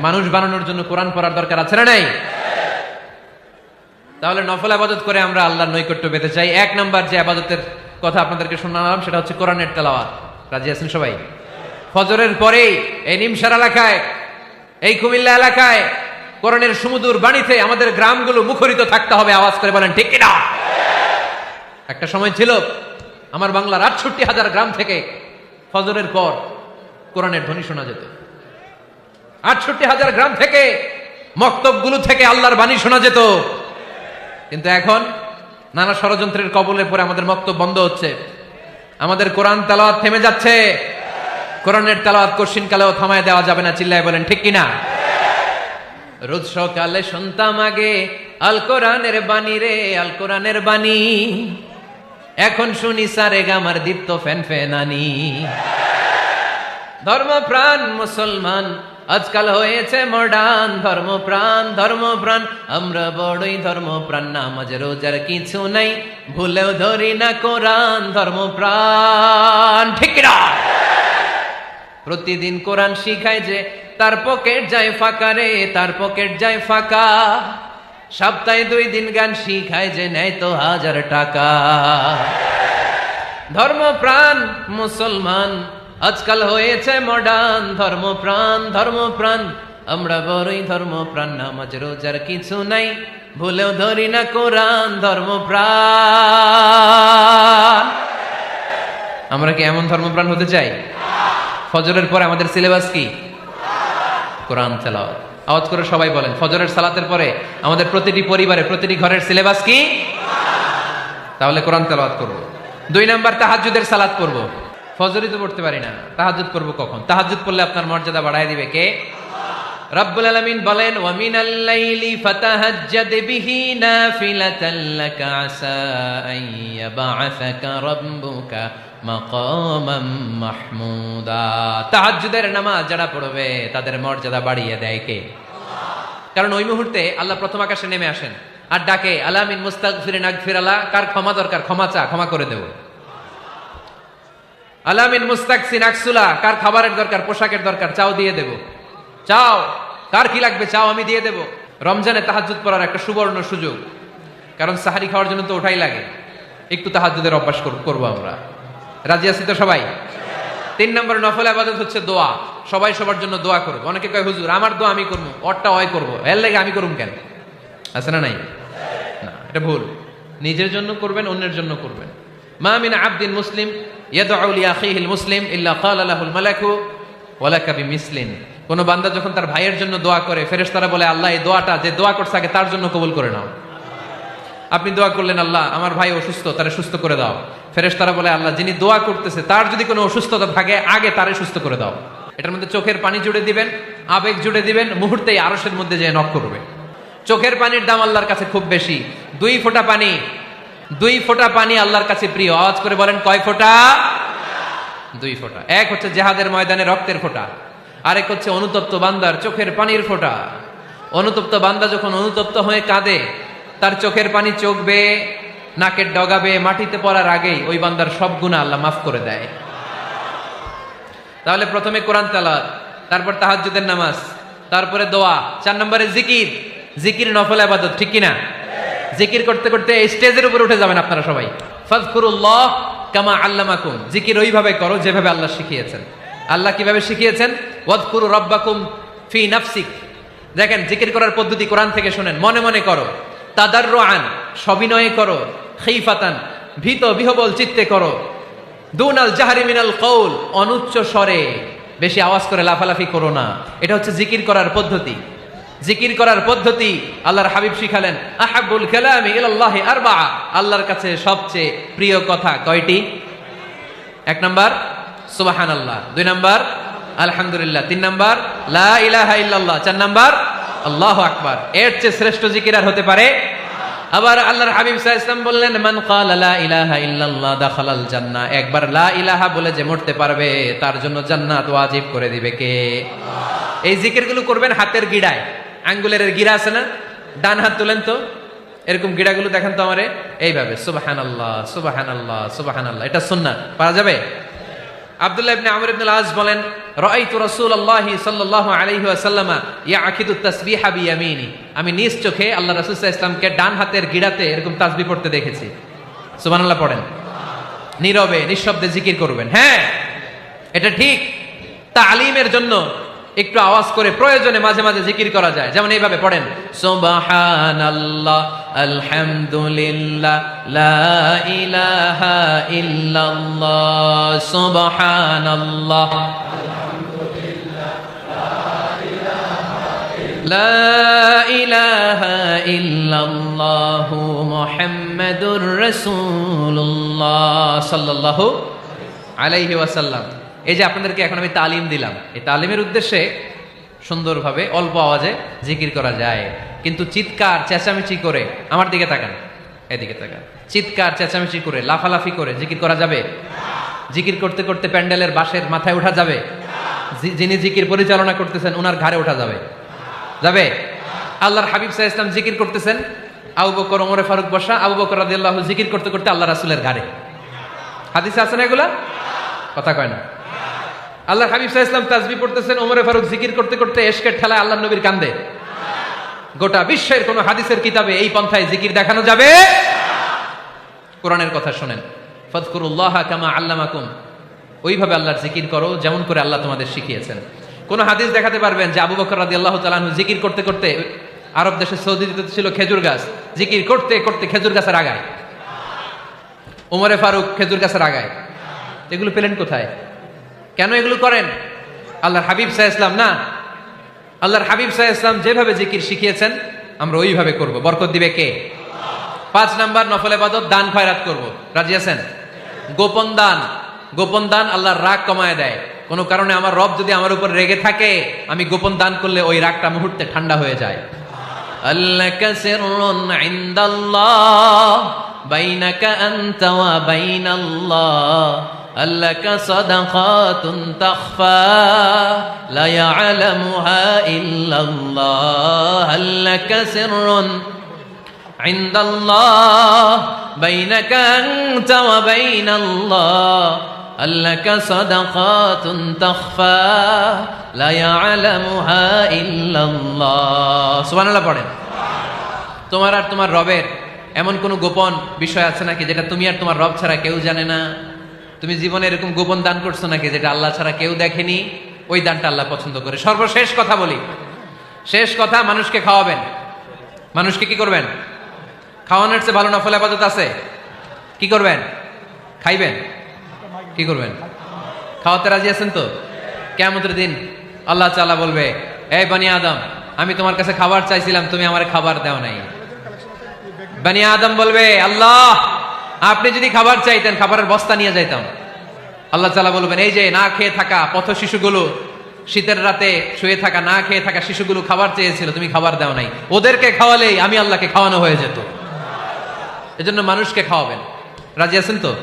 মানুষ বানানোর জন্য কোরআন পড়ার দরকার আছে না নাই? তাহলে নফল ইবাদত করে আমরা আল্লাহর নৈকট্য পেতে চাই। 1 নাম্বার যে ইবাদতের কথা আপনাদেরকে শোনালাম, সেটা হচ্ছে কোরআনের তেলাওয়াত। রাজি আছেন সবাই? ফজরের পরেই এই নিমসার এলাকায়, এই কুমিল্লা এলাকায় কোরআনের সুমধুর বাণীতে আমাদের গ্রামগুলো মুখরিত থাকতে হবে। আওয়াজ করে বলেন ঠিক কিনা? একটা সময় ছিল আমার বাংলার 68,000 গ্রাম থেকে ফজরের পর কোরআনের ধ্বনি শোনা যেত। 68,000 গ্রাম থেকে, মক্তবগুলো থেকে আল্লাহর বাণী শোনা যেত। কিন্তু এখন নানা ষড়যন্ত্রের কবলে পড়ে আমাদের মক্তব বন্ধ হচ্ছে, আমাদের কোরআন তেলাওয়াত থেমে যাচ্ছে। কোরআনের তেলাওয়াত কশিন কালেও থামায় দেওয়া যাবে না। চিল্লায় বলেন ঠিক কিনা? রোজ সকালে শুনতাম আগে আল কোরআনের বাণী রে, আল কোরআনের বাণী, এখন শুনি সারে গামার দীপ্ত ফ্যান ফ্যানানি। ধর্মপ্রাণ মুসলমান আজকাল হয়েছে মডার্ন, ধর্মপ্রাণ আমরা বড়ই ধর্মপ্রাণ। নামাজ রোজার কিছু নাই, ভুলেও ধরি না কোরআন। ধর্মপ্রাণ, ঠিক না? প্রতিদিন কোরআন শিখায় যে, তার পকেট যায় ফাঁকা রে, তার পকেট যায় ফাঁকা। সপ্তাহে 2 দিন গান শিখায় যে, নেয় তো 1000 টাকা। ধর্মপ্রাণ মুসলমান আজকাল হয়েছে মডার্ন। ধর্মপ্রাণ আমরা বড়ই ধর্মপ্রাণ। নামাজ রোজার কিছু নাই, ভুলেও ধরি না কোরআন। ধর্মপ্রাণ। আমরা কি এমন ধর্মপ্রাণ হতে চাই? ফজরের পরে আমাদের সিলেবাস কি? কোরআন তেলাওয়াত। আওয়াজ করে সবাই বলেন, ফজরের সালাতের পরে আমাদের প্রতিটি পরিবারে, প্রতিটি ঘরের সিলেবাস কি? তাহলে কোরআন তেলাওয়াত করব। 2 নাম্বার, তাহাজ্জুদের সালাত পড়ব। ফজরই তো পড়তে পারি না, তাহাজ্জুদ পড়ব কখন? তাহাজ্জুদ পড়লে আপনার মর্যাদা বাড়ায় দিবে কে? রব্বুল আলামিন বলেন, ওয়া মিনাল লাইলি ফাতাহাজ্জাদ বিহি নাফিলাতান লাকা আসা আন ইয়াবআসাকা রাব্বুকা মাকামাম মাহমুদা। তাহাজ্জুদের নামাজ যারা পড়বে তাদের মর্যাদা বাড়িয়ে দেয় কে? কারণ ওই মুহূর্তে আল্লাহ প্রথম আকাশে নেমে আসেন আর ডাকে, আলা মিন মুস্তাগফিরিন আগফিরালা, কার ক্ষমা দরকার ক্ষমা চা, ক্ষমা করে দেব। আলা মিন মুস্তাকসিন আকসুলা, কার খাবারের দরকার, পোশাকের দরকার, চাও দিয়ে দেব। চাও, কার কি লাগবে চাও, আমি দিয়ে দেব। রমজানে তাহাজ্জুদ পড়ার একটা সুবর্ণ সুযোগ, কারণ সাহারি খাওয়ার জন্য তো ওঠাই লাগে। একটু তাহাজ্জুদের অভ্যাস করবো আমরা। রাজি আছি তো সবাই? 3 নম্বর নফল ইবাদত হচ্ছে দোয়া। সবাই সবার জন্য দোয়া করবো। অনেকে কয় হুজুর আমার দোয়া আমি করবো, ওরটা ওই করবো, এর লাগে আমি করুম কেন? আছে না নাই? না, এটা ভুল। নিজের জন্য করবেন, অন্যের জন্য করবেন। মা মিন আবদিন মুসলিম ইয়াদউ লি আখিহিল মুসলিম ইল্লা ক্বালা লাহুল মালাকু ওয়ালাকা বিমিসলিন। কোন বান্দা যখন তার ভাইয়ের জন্য দোয়া করে, ফেরেশতারা বলে আল্লাহ এই দোয়াটা যে দোয়া করছে আগে তার জন্য কবুল করে নাও। আপনি দোয়া করলেন আল্লাহ আমার ভাই অসুস্থ, তারে সুস্থ করে দাও। ফেরেশতারা বলে আল্লাহ যিনি দোয়া করতেছে তার যদি কোনো অসুস্থতা থাকে আগে তারে সুস্থ করে দাও। এটার মধ্যে চোখের পানি জুড়ে দিবেন, আবেগ জুড়ে দিবেন, মুহূর্তেই আরশের মধ্যে যেয়ে নক করবে। চোখের পানির দাম আল্লাহর কাছে খুব বেশি। 2 ফোঁটা পানি আল্লাহর কাছে প্রিয়। আওয়াজ করে বলেন কয় ফোঁটা? 2 ফোঁটা। এক হচ্ছে জিহাদের ময়দানে রক্তের ফোঁটা, আরেক হচ্ছে অনুতপ্ত বান্দার চোখের পানির ফোঁটা। অনুতপ্ত বান্দা যখন অনুতপ্ত হয়ে কাঁদে, তার চোখের পানি চোখ বেয়ে নাকের ডগাবে মাটিতে পড়ার আগেই ওই বান্দার সব গুনাহ আল্লাহ মাফ করে দেয়। তাহলে প্রথমে কোরআন তেলাওয়াত, তারপর তাহাজ্জুদের নামাজ, তারপরে দোয়া, 4 নম্বরে জিকির। জিকির নফল ইবাদত, ঠিক কি না? জিকির করতে করতে স্টেজের উপরে উঠে যাবেন আপনারা সবাই। ফাযকুরুল্লাহ কামা আল্লামাকুম। জিকির ওইভাবে করো যেভাবে আল্লাহ শিখিয়েছেন। আল্লাহ কিভাবে শিখিয়েছেন? ওয়াযকুরু রাব্বাকুম ফি নাফসিক। দেখেন জিকির করার পদ্ধতি কোরআন থেকে শুনেন। মনে মনে করো, তাদাররুআন সবিনয়ে করো, খিফাতান ভীত বিহবল চিত্তে করো, দুনাল জাহরি মিনাল কওল অনুচ্চ স্বরে, বেশি আওয়াজ করে লাফালাফি করো না। এটা হচ্ছে জিকির করার পদ্ধতি। জিকির করার পদ্ধতি আল্লাহর হাবিব শিখালেন, আহাব্বুল কালামি ইলাল্লাহি আরবাআ। আল্লাহর কাছে সবচেয়ে প্রিয় কথা কয়টি? 1 নাম্বার সুবহানাল্লাহ, 2 নাম্বার আলহামদুলিল্লাহ, 3 নাম্বার লা ইলাহা ইল্লাল্লাহ, 4 নাম্বার আল্লাহু আকবার। এর চেয়ে শ্রেষ্ঠ জিকির আর হতে পারে? আবার আল্লাহর হাবিব সাল্লাল্লাহু আলাইহি ওয়াসাল্লাম বললেন, মান ক্বালা লা ইলাহা ইল্লাল্লাহ দাখালাল জান্নাহ। একবার লা ইলাহা বলে যে মরতে পারবে তার জন্য জান্নাত ওয়াজিব করে দিবে কে? আল্লাহ। এই জিকিরগুলো করবেন হাতের গিড়ায়। আঙ্গুলের গিড়া আছে না? ডান হাত তুলেন তো, এরকম গিড়াগুলো দেখেন তো আমারে, এইভাবে সুবহানাল্লাহ সুবহানাল্লাহ সুবহানাল্লাহ। এটা সুন্নাত, পারা যাবে? আব্দুল্লাহ ইবনে আমর ইবনে আল-আস বলেন, রাআইতু রাসূলুল্লাহ সাল্লাল্লাহু আলাইহি ওয়াসাল্লাম ইয়াকিদু তাসবিহা বিয়ামিনি। আমি নিজ চোখে আল্লাহ রাসূল সাল্লাল্লাহু আলাইহি ওয়াসাল্লামকে ডান হাতের গিড়াতে এরকম তাসবিহ পড়তে দেখেছি। সুবহানাল্লাহ পড়েন, নীরবে নিঃশব্দে জিকির করবেন। হ্যাঁ, এটা ঠিক। তালিমের জন্য একটু আওয়াজ করে প্রয়োজনে মাঝে মাঝে জিকির করা যায়। যেমন এইভাবে পড়েন, সুবহানাল্লাহ আলহামদুলিল্লাহ লা ইলাহা ইল্লাল্লাহ সুবহানাল্লাহ লা ইলাহা ইল্লাল্লাহ মুহাম্মাদুর রাসূলুল্লাহ সাল্লাল্লাহু আলাইহি ওয়াসাল্লাম। এই যে আপনাদেরকে এখন আমি তালিম দিলাম, এই তালিমের উদ্দেশ্যে সুন্দরভাবে অল্প আওয়াজে জিকির করা যায়, কিন্তু চিৎকার চেঁচামেচি করে, আমার দিকে তাকান, এদিকে তাকান, চিৎকার চেঁচামেচি করে লাফালাফি করে জিকির করা যাবে? জিকির করতে করতে প্যান্ডেলের বাঁশের মাথায় ওঠা যাবে? যিনি জিকির পরিচালনা করতেছেন ওনার ঘাড়ে ওঠা যাবে? যাবে? আল্লাহর হাবিব সাল্লাল্লাহু আলাইহি ওয়াসাল্লাম জিকির করতেছেন, আবু বকর ওমরে ফারুক বসা, আবু বকর রাদিয়াল্লাহু জিকির করতে করতে আল্লাহ রাসূলের ঘাড়ে। হাদিসে আছে না এগুলা? কথা কয় না। আল্লাহর হাবিব সাল্লাল্লাহু আলাইহি ওয়াসাল্লাম তাসবিহ পড়তেছেন, ওমরে ফারুক জিকির করতে করতে এশকের ঠেলায় আল্লাহর নবীর কান্দে। গোটা বিশ্বের কোন হাদিসের কিতাবে এই পন্থায় জিকির দেখানো যাবে? কোরআনের কথা শুনেন, ফাযকুরুল্লাহা কামা আল্লামাকুম। ওইভাবে আল্লাহর জিকির করো যেমন করে আল্লাহ তোমাদের শিখিয়েছেন। কোন হাদিস দেখাতে পারবেন যে আবু বকর রাদিয়াল্লাহু তাআলা আনহু জিকির করতে করতে, আরব দেশে সৌদিতে ছিল খেজুর গাছ, জিকির করতে করতে খেজুর গাছের আগায়, ওমরে ফারুক খেজুর গাছের আগায়, এগুলো পেলেন কোথায়? কেন এগুলো করেন? আল্লাহর হাবিব সাল্লাল্লাহু আলাইহি ওয়াসাল্লাম না, আল্লাহর হাবিব সাল্লাল্লাহু আলাইহি ওয়াসাল্লাম যেভাবে জিকির শিখিয়েছেন আমরা ওইভাবে করব। বরকত দিবে কে? 5 নাম্বার নফল ইবাদত, দান খয়রাত করব। রাজি আছেন? গোপন দান, গোপন দান আল্লাহর রাগ কমায় দেয়। কোন কারণে আমার রব যদি আমার উপর রেগে থাকে, আমি গোপন দান করলে ওই রাগটা মুহূর্তে ঠান্ডা হয়ে যায়। আল্লাকা সিররুন ইনদাল্লাহ বাইনাকা আনতা ওয়া বাইনাল্লাহ আল্লাকা সাদাকাতুন তাখফা লা ইয়ালামুহা ইল্লাল্লাহ আল্লাকা সিররুন ইনদাল্লাহ বাইনাকা আনতা ওয়া বাইনাল্লাহ আল্লাকা সাদাকাতুন তাখফা লা ইয়ালামুহা ইল্লাল্লাহ। সুবহানাল্লাহ পড়েন। তোমার আর তোমার রবের এমন কোন গোপন বিষয় আছে নাকি যেটা তুমি আর তোমার রব ছাড়া কেউ জানে না? তুমি জীবনে এরকম গোপন দান করছো নাকি যেটা আল্লাহ ছাড়া কেউ দেখেনি? ওই দানটা আল্লাহ পছন্দ করে। সর্বশেষ কথা বলি, শেষ কথা, মানুষকে খাওয়াবেন। মানুষকে কি করবেন? খাওয়ানোর চেয়ে ভালো নফল ইবাদত আছে? কি করবেন? খাইবেন। কি করবেন? খাওয়াতে রাজি আছেন তো? কিয়ামতের দিন আল্লাহ তাআলা বলবে, এই বনি আদম, আমি তোমার কাছে খাবার চাইছিলাম, তুমি আমার খাবার দাও নাই। বনি আদম বলবে, আল্লাহ, আপনি যদি খাবার চাইতেন খাবারের বস্তা নিয়ে যাইতাম। আল্লাহ তাআলা বলবেন, এই যে না খেয়ে থাকা পথ শিশুগুলো, শীতের রাতে শুয়ে থাকা না খেয়ে থাকা শিশুগুলো খাবার চেয়েছিল, তুমি খাবার দাও নাই। ওদেরকে খাওয়ালেই আমি আল্লাহকে খাওয়ানো হয়ে যেত। এজন্য মানুষকে খাওয়াবেন। রাজি আছেন তো?